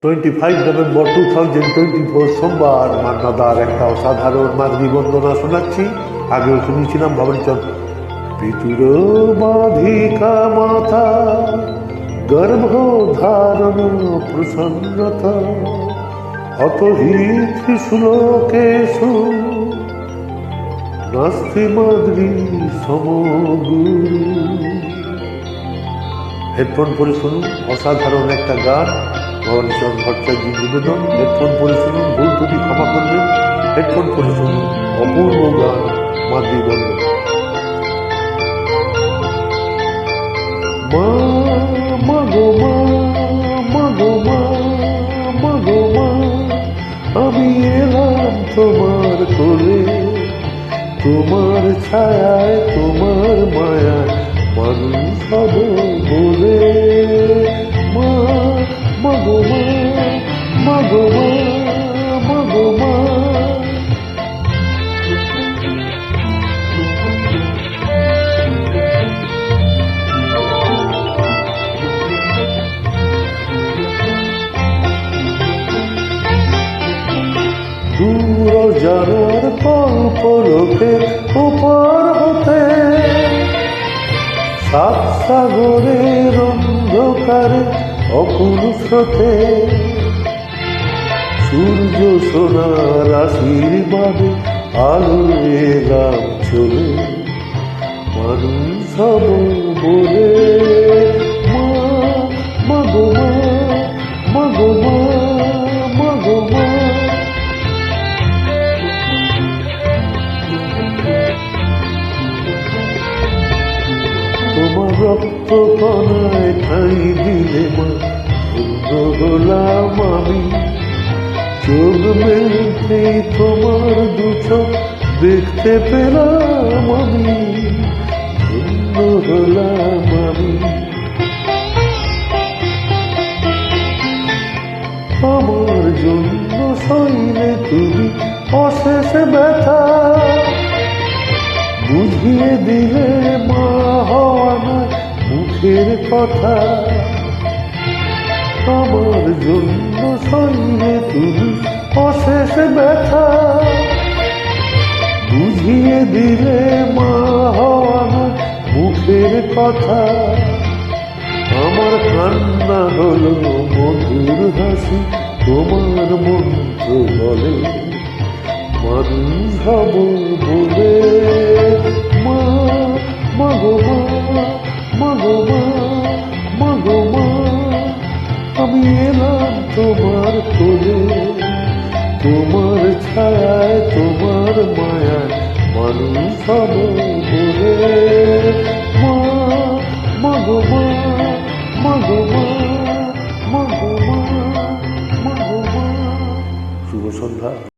25 November 2024 সোমবার মান্নাদার একটা অসাধারণ মাতৃ বন্দনা শোনাচ্ছি। আগেও শুনেছিলাম ভবনচন্দ্র। পিতুর বাধিকা মাতা গর্ভ ধারণ প্রসন্নতা অতহি ত্রিশুলোকেষু নাস্তি মাদ্রি সমগুরু। হেডফোন পরে শুনুন, অসাধারণ একটা গান, ভবনচন্দ্র ভট্টাচার্যের নিবেদন। হেডফোন পরে শুনুন, ভুল ত্রুটি ক্ষমা করবেন। হেডফোন পরে শুনুন, অপূর্ব গান মাতৃবন্দনা। মা মাগো মা, মাগো মা, মাগো মা, আমি এলাম তোমার কোলে, তোমার ছায়ায় তোমার মায়ায় মানুষ হব বলে। মা মাগো মা, মাগো মা, মাগো মা। দূর জানার কল্প লোকের ওপার হতে সাত সাগরের অন্ধকারে অকুল স্রোতে সূর্য সোনার আশীর্বাদে আলো এলাম চলে মানুষ হব বলে। মা মাগো মা, মাগো মা, মাগো মা। তোমার রক্ত কণায় ঠাঁই দিলে মা ধন্য হলাম আমি। চোখ মেলতেই তোমার দু চোখ দেখতে পেলাম আমি, ধন্য হলাম আমি। আমার জন্য সইলে তুমি অশেষ ব্যথা, বুঝিয়ে দিলে মা হওয়া নয় মুখের কথা। আমার জন্য সইলে তুমি অশেষ ব্যথা, বুঝিয়ে দিলে মা হওয়া নয় মুখের কথা। আমার কান্না হলো মধুর হাসি, তোমার মন্ত্র বলে মানুষ হব বলে। মা মাগো মা, মাগো মা, মাগো মা, আমি এলাম তোমার কোলে, তোমার ছায়ায় তোমার মায়ায় মানুষ হব বলে। মা মাগো মা, মাগো মা, মাগো মা, মাগো মা। শুভ সন্ধ্যা।